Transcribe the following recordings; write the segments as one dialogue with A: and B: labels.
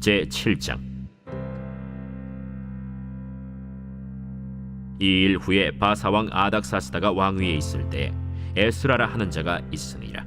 A: 제7장. 이 일 후에 바사왕 아닥사스다가 왕위에 있을 때 에스라라 하는 자가 있으니라.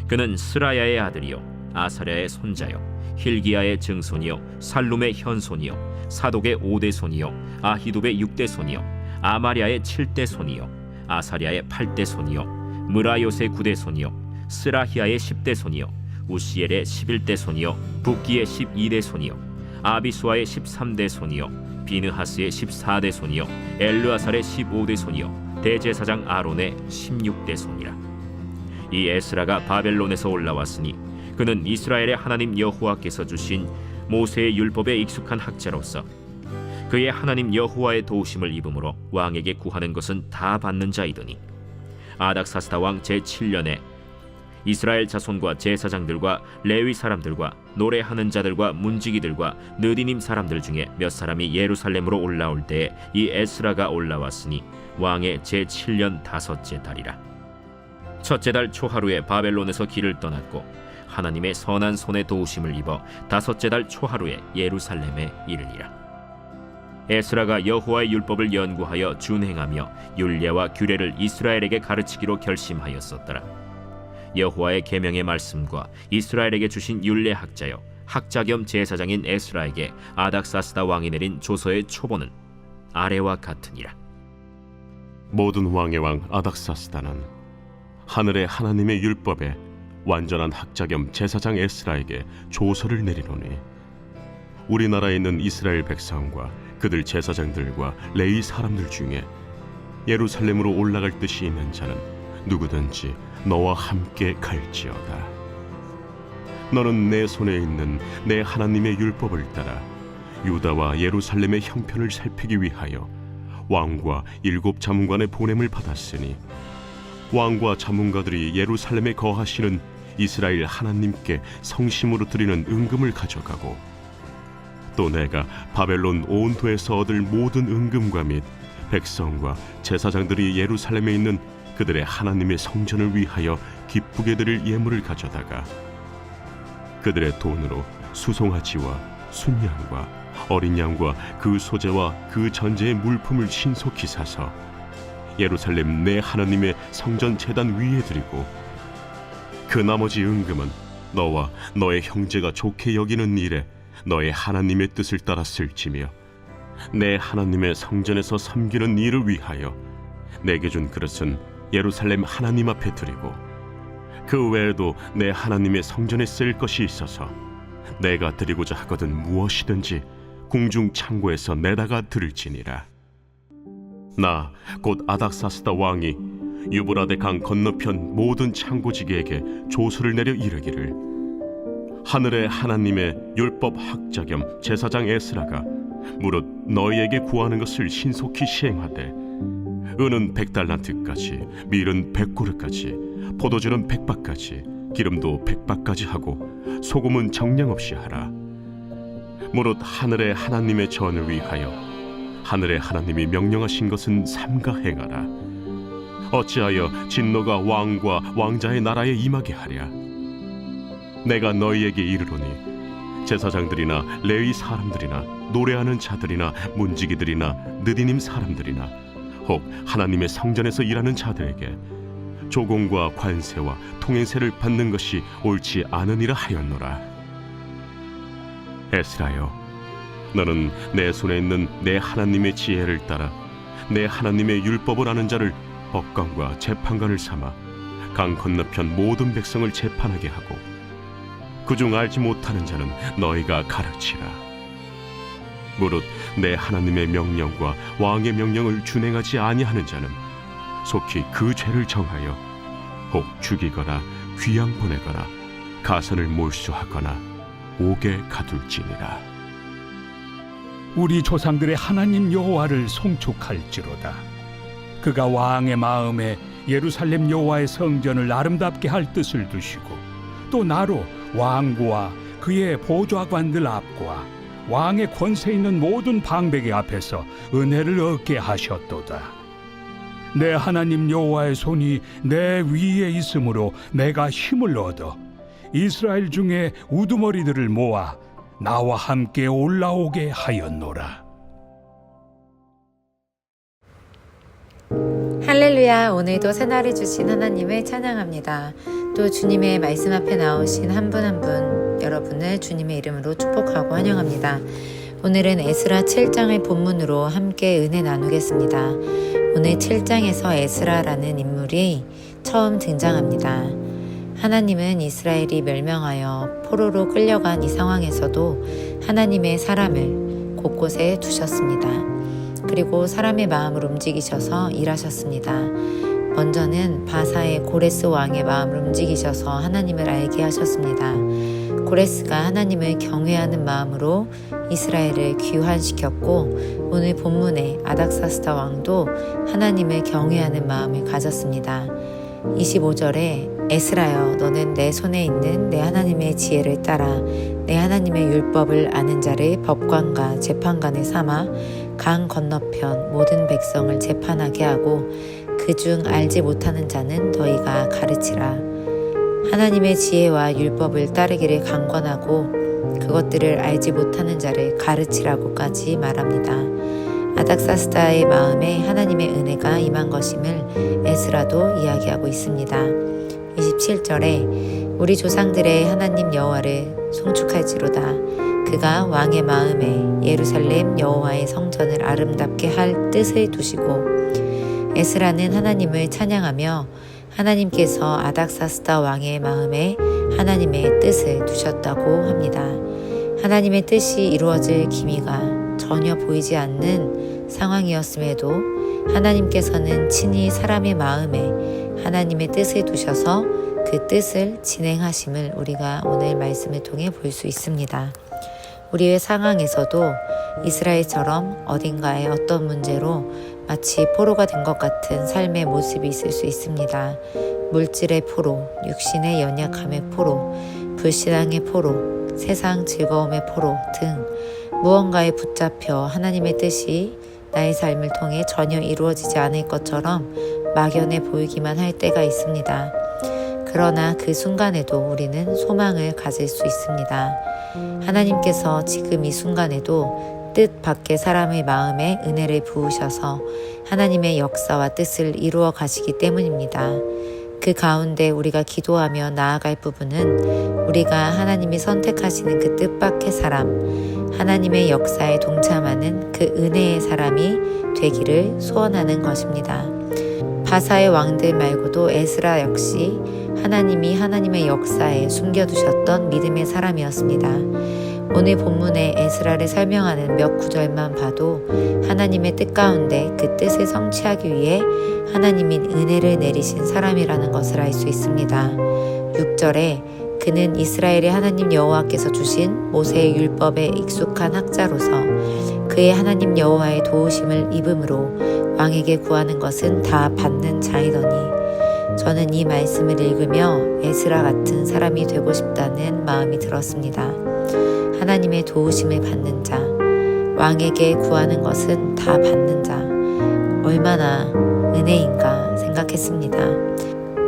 A: 그는 스라야의 아들이요 아사랴의 손자요 힐기야의 증손이요 살룸의 현손이요 사독의 5대 손이요 아히둡의 6대 손이요 아마랴의 7대 손이요 아사랴의 8대 손이요 무라요의 9대 손이요 스라히야의 10대 손이요 우시엘의 11대 손이요 붓기의 12대 손이요 아비수아의 13대 손이요 비느하스의 14대 손이요 엘르아살의 15대 손이요 대제사장 아론의 16대 손이라. 이 에스라가 바벨론에서 올라왔으니 그는 이스라엘의 하나님 여호와께서 주신 모세의 율법에 익숙한 학자로서 그의 하나님 여호와의 도우심을 입음으로 왕에게 구하는 것은 다 받는 자이더니, 아닥사스다 왕 제7년에 이스라엘 자손과 제사장들과 레위 사람들과 노래하는 자들과 문지기들과 느디님 사람들 중에 몇 사람이 예루살렘으로 올라올 때에 이 에스라가 올라왔으니 왕의 제7년 5째 달이라. 첫째 달 초하루에 바벨론에서 길을 떠났고 하나님의 선한 손에 도우심을 입어 5째 달 초하루에 예루살렘에 이르니라. 에스라가 여호와의 율법을 연구하여 준행하며 율례와 규례를 이스라엘에게 가르치기로 결심하였었더라. 여호와의 계명의 말씀과 이스라엘에게 주신 율례 학자여 학자 겸 제사장인 에스라에게 아닥사스다 왕이 내린 조서의 초본은 아래와 같으니라.
B: 모든 왕의 왕 아닥사스다는 하늘의 하나님의 율법에 완전한 학자 겸 제사장 에스라에게 조서를 내리노니, 우리나라에 있는 이스라엘 백성과 그들 제사장들과 레위 사람들 중에 예루살렘으로 올라갈 뜻이 있는 자는 누구든지 너와 함께 갈지어다. 너는 내 손에 있는 내 하나님의 율법을 따라 유다와 예루살렘의 형편을 살피기 위하여 왕과 7 자문관의 보냄을 받았으니, 왕과 자문가들이 예루살렘에 거하시는 이스라엘 하나님께 성심으로 드리는 은금을 가져가고, 또 내가 바벨론 온토에서 얻을 모든 은금과 및 백성과 제사장들이 예루살렘에 있는 그들의 하나님의 성전을 위하여 기쁘게 드릴 예물을 가져다가 그들의 돈으로 수송아지와 순양과 어린 양과 그 소재와 그 전제의 물품을 신속히 사서 예루살렘 내 하나님의 성전 제단 위에 드리고, 그 나머지 은금은 너와 너의 형제가 좋게 여기는 일에 너의 하나님의 뜻을 따라 쓸지며, 내 하나님의 성전에서 섬기는 일을 위하여 내게 준 그릇은 예루살렘 하나님 앞에 드리고, 그 외에도 내 하나님의 성전에 쓸 것이 있어서 내가 드리고자 하거든 무엇이든지 궁중 창고에서 내다가 드릴지니라. 나 곧 아닥사스다 왕이 유브라데 강 건너편 모든 창고지기에게 조서를 내려 이르기를, 하늘의 하나님의 율법 학자 겸 제사장 에스라가 무릇 너희에게 구하는 것을 신속히 시행하되, 은은 100달란트까지, 밀은 100고르까지, 포도주는 100바까지, 기름도 100바까지 하고 소금은 정량 없이 하라. 무릇 하늘의 하나님의 전을 위하여 하늘의 하나님이 명령하신 것은 삼가 행하라. 어찌하여 진노가 왕과 왕자의 나라에 임하게 하랴. 내가 너희에게 이르노니, 제사장들이나 레위 사람들이나 노래하는 자들이나 문지기들이나 느디님 사람들이나 혹 하나님의 성전에서 일하는 자들에게 조공과 관세와 통행세를 받는 것이 옳지 않으니라 하였노라. 에스라여, 너는 내 손에 있는 내 하나님의 지혜를 따라 내 하나님의 율법을 아는 자를 법관과 재판관을 삼아 강 건너편 모든 백성을 재판하게 하고, 그중 알지 못하는 자는 너희가 가르치라. 무릇 내 하나님의 명령과 왕의 명령을 준행하지 아니하는 자는 속히 그 죄를 정하여 혹 죽이거나 귀양 보내거나 가선을 몰수하거나 옥에 가둘지니라.
C: 우리 조상들의 하나님 여호와를 송축할지로다. 그가 왕의 마음에 예루살렘 여호와의 성전을 아름답게 할 뜻을 두시고, 또 나로 왕과 그의 보좌관들 앞과 왕의 권세 있는 모든 방백의 앞에서 은혜를 얻게 하셨도다. 내 하나님 여호와의 손이 내 위에 있으므로 내가 힘을 얻어 이스라엘 중에 우두머리들을 모아 나와 함께 올라오게 하였노라.
D: 할렐루야. 오늘도 새날을 주신 하나님을 찬양합니다. 또 주님의 말씀 앞에 나오신 한 분 한 분 여러분을 주님의 이름으로 축복하고 환영합니다. 오늘은 에스라 7장을 본문으로 함께 은혜 나누겠습니다. 오늘 7장에서 에스라라는 인물이 처음 등장합니다. 하나님은 이스라엘이 멸망하여 포로로 끌려간 이 상황에서도 하나님의 사람을 곳곳에 두셨습니다. 그리고 사람의 마음을 움직이셔서 일하셨습니다. 먼저는 바사의 고레스 왕의 마음을 움직이셔서 하나님을 알게 하셨습니다. 고레스가 하나님을 경외하는 마음으로 이스라엘을 귀환시켰고, 오늘 본문의 아닥사스다 왕도 하나님을 경외하는 마음을 가졌습니다. 25절에 에스라여, 너는 내 손에 있는 내 하나님의 지혜를 따라 내 하나님의 율법을 아는 자를 법관과 재판관을 삼아 강 건너편 모든 백성을 재판하게 하고 그중 알지 못하는 자는 너희가 가르치라. 하나님의 지혜와 율법을 따르기를 강권하고 그것들을 알지 못하는 자를 가르치라고까지 말합니다. 아닥사스다의 마음에 하나님의 은혜가 임한 것임을 에스라도 이야기하고 있습니다. 27절에 우리 조상들의 하나님 여호와를 송축할지로다. 그가 왕의 마음에 예루살렘 여호와의 성전을 아름답게 할 뜻을 두시고, 에스라는 하나님을 찬양하며 하나님께서 아닥사스다 왕의 마음에 하나님의 뜻을 두셨다고 합니다. 하나님의 뜻이 이루어질 기미가 전혀 보이지 않는 상황이었음에도 하나님께서는 친히 사람의 마음에 하나님의 뜻을 두셔서 그 뜻을 진행하심을 우리가 오늘 말씀을 통해 볼 수 있습니다. 우리의 상황에서도 이스라엘처럼 어딘가에 어떤 문제로 마치 포로가 된 것 같은 삶의 모습이 있을 수 있습니다. 물질의 포로, 육신의 연약함의 포로, 불신앙의 포로, 세상 즐거움의 포로 등 무언가에 붙잡혀 하나님의 뜻이 나의 삶을 통해 전혀 이루어지지 않을 것처럼 막연해 보이기만 할 때가 있습니다. 그러나 그 순간에도 우리는 소망을 가질 수 있습니다. 하나님께서 지금 이 순간에도 뜻 밖의 사람의 마음에 은혜를 부으셔서 하나님의 역사와 뜻을 이루어 가시기 때문입니다. 그 가운데 우리가 기도하며 나아갈 부분은 우리가 하나님이 선택하시는 그 뜻밖의 사람, 하나님의 역사에 동참하는 그 은혜의 사람이 되기를 소원하는 것입니다. 바사의 왕들 말고도 에스라 역시 하나님이 하나님의 역사에 숨겨두셨던 믿음의 사람이었습니다. 오늘 본문의 에스라를 설명하는 몇 구절만 봐도 하나님의 뜻 가운데 그 뜻을 성취하기 위해 하나님이 은혜를 내리신 사람이라는 것을 알 수 있습니다. 6절에 그는 이스라엘의 하나님 여호와께서 주신 모세의 율법에 익숙한 학자로서 그의 하나님 여호와의 도우심을 입음으로 왕에게 구하는 것은 다 받는 자이더니, 저는 이 말씀을 읽으며 에스라 같은 사람이 되고 싶다는 마음이 들었습니다. 하나님의 도우심을 받는 자, 왕에게 구하는 것은 다 받는 자, 얼마나 은혜인가 생각했습니다.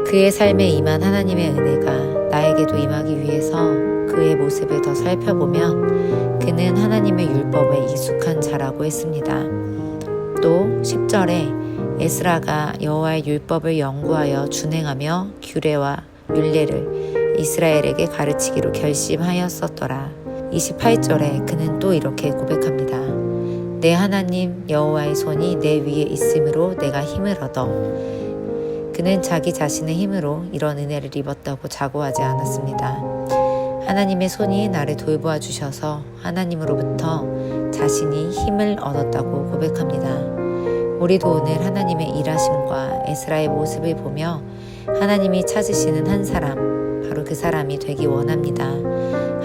D: 그의 삶에 임한 하나님의 은혜가 나에게도 임하기 위해서 그의 모습을 더 살펴보면 그는 하나님의 율법에 익숙한 자라고 했습니다. 또 10절에 에스라가 여호와의 율법을 연구하여 준행하며 규례와 율례를 이스라엘에게 가르치기로 결심하였었더라. 28절에 그는 또 이렇게 고백합니다. 내 하나님 여호와의 손이 내 위에 있으므로 내가 힘을 얻어. 그는 자기 자신의 힘으로 이런 은혜를 입었다고 자고하지 않았습니다. 하나님의 손이 나를 돌보아 주셔서 하나님으로부터 자신이 힘을 얻었다고 고백합니다. 우리도 오늘 하나님의 일하심과 에스라의 모습을 보며 하나님이 찾으시는 한 사람, 바로 그 사람이 되기 원합니다.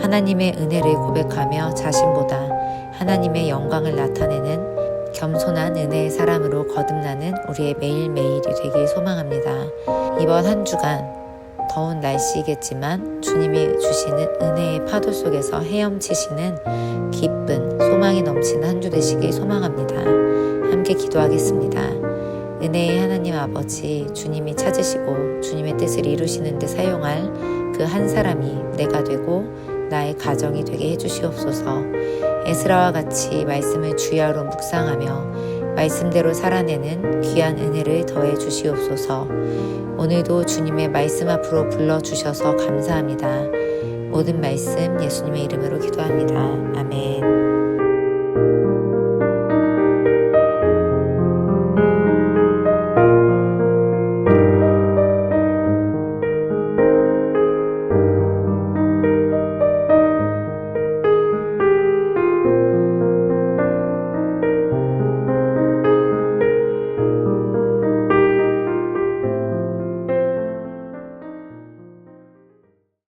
D: 하나님의 은혜를 고백하며 자신보다 하나님의 영광을 나타내는 겸손한 은혜의 사람으로 거듭나는 우리의 매일매일이 되길 소망합니다. 이번 한 주간 더운 날씨이겠지만 주님이 주시는 은혜의 파도 속에서 헤엄치시는 기쁜 소망이 넘치는 한 주 되시길 소망합니다. 함께 기도하겠습니다. 은혜의 하나님 아버지, 주님이 찾으시고 주님의 뜻을 이루시는 데 사용할 그 한 사람이 내가 되고 나의 가정이 되게 해주시옵소서. 에스라와 같이 말씀을 주야로 묵상하며 말씀대로 살아내는 귀한 은혜를 더해 주시옵소서. 오늘도 주님의 말씀 앞으로 불러주셔서 감사합니다. 모든 말씀 예수님의 이름으로 기도합니다. 아멘.